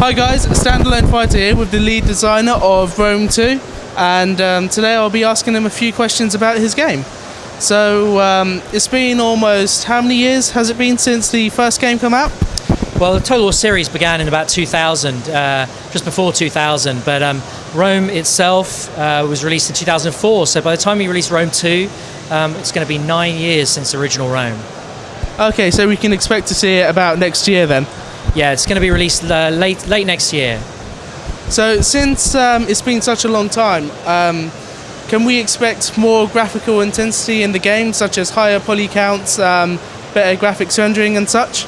Hi guys, Standalone Fighter here with the lead designer of Rome 2, and today I'll be asking him a few questions about his game. So it's been almost, how many years has it been since the first game came out? Well, the Total War series began in about 2000, just before 2000, but Rome itself was released in 2004, so by the time we release Rome 2, it's going to be 9 years since original Rome. Okay, so we can expect to see it about next year then? Yeah, it's going to be released late next year. So since it's been such a long time, can we expect more graphical intensity in the game, such as higher poly counts, better graphics rendering and such?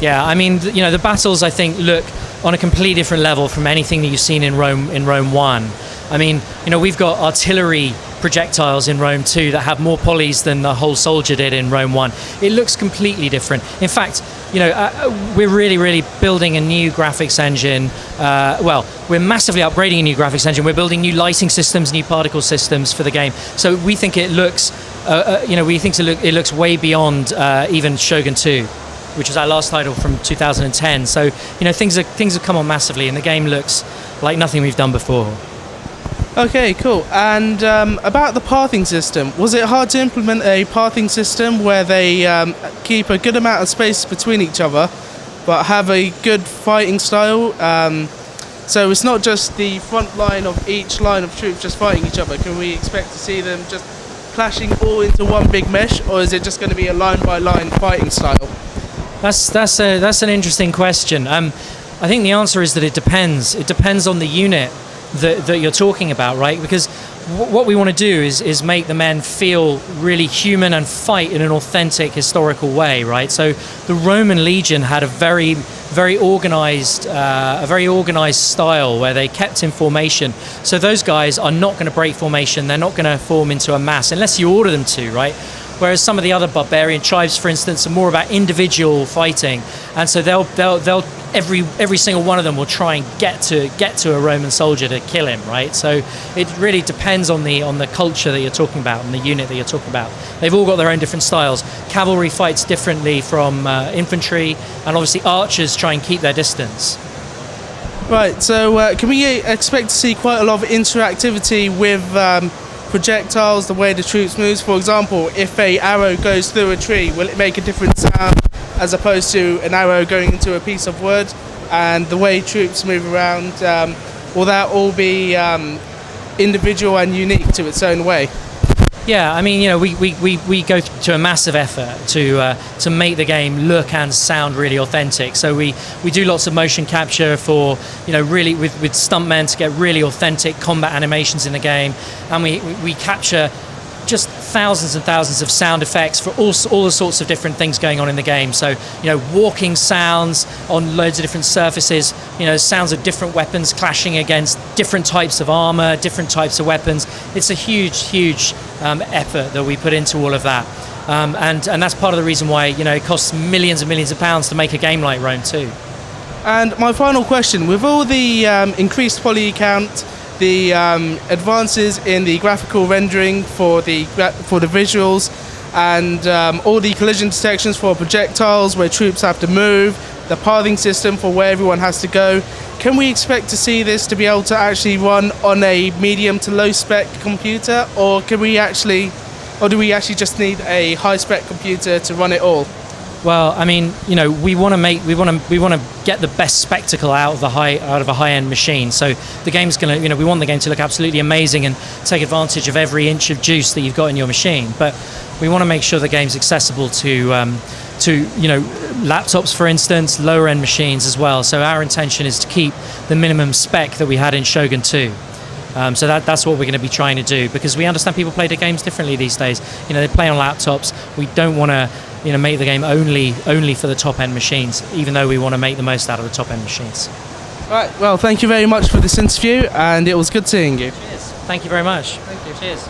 Yeah, I mean, you know, the battles I think look on a completely different level from anything that you've seen in Rome 1. I mean, you know, we've got artillery projectiles in Rome 2 that have more polys than the whole soldier did in Rome 1. It looks completely different. In fact, you know, we're really building a new graphics engine. Well, we're massively upgrading a new graphics engine. We're building new lighting systems, new particle systems for the game. So we think it looks, you know, it looks way beyond even Shogun 2, which was our last title from 2010. So, you know, things have come on massively, and the game looks like nothing we've done before. Okay, cool. And about the pathing system, was it hard to implement a pathing system where they keep a good amount of space between each other, but have a good fighting style? So it's not just the front line of each line of troops just fighting each other. Can we expect to see them just clashing all into one big mesh, or is it just going to be a line-by-line fighting style? That's an interesting question. I think the answer is that it depends. It depends on the unit that you're talking about, right? Because what we want to do is make the men feel really human and fight in an authentic historical way, right? So the Roman legion had a very organized style where they kept in formation. So those guys are not going to break formation. They're not going to form into a mass unless you order them to, right? Whereas some of the other barbarian tribes, for instance, are more about individual fighting, and so they'll every single one of them will try and get to a Roman soldier to kill him, right? So it really depends on the culture that you're talking about and the unit that you're talking about. They've all got their own different styles. Cavalry fights differently from infantry, and obviously archers try and keep their distance. Right. So can we expect to see quite a lot of interactivity with projectiles, the way the troops moves? For example, if a arrow goes through a tree, will it make a different sound as opposed to an arrow going into a piece of wood? And the way troops move around, will that all be individual and unique to its own way? Yeah, I mean, you know, we go to a massive effort to make the game look and sound really authentic. So we do lots of motion capture for, you know, really with stuntmen to get really authentic combat animations in the game, and we capture just thousands and thousands of sound effects for all the sorts of different things going on in the game. So, you know, walking sounds on loads of different surfaces, you know, sounds of different weapons clashing against different types of armor, different types of weapons. It's a huge effort that we put into all of that. And that's part of the reason why, you know, it costs millions and millions of pounds to make a game like Rome 2. And my final question, with all the increased poly count, the advances in the graphical rendering for the visuals, and all the collision detections for projectiles where troops have to move, the pathing system for where everyone has to go, can we expect to see this to be able to actually run on a medium to low spec computer, or do we actually just need a high spec computer to run it all? Well, I mean, you know, we want to get the best spectacle out of a high-end machine. So the game's going to, you know, we want the game to look absolutely amazing and take advantage of every inch of juice that you've got in your machine. But we want to make sure the game's accessible to you know, laptops, for instance, lower-end machines as well. So our intention is to keep the minimum spec that we had in Shogun 2. So that's what we're going to be trying to do, because we understand people play the games differently these days. You know, they play on laptops. We don't want to, you know, make the game only for the top end machines, even though we want to make the most out of the top end machines. Right. Well, thank you very much for this interview, and it was good seeing you. Cheers. Thank you very much. Thank you. Cheers.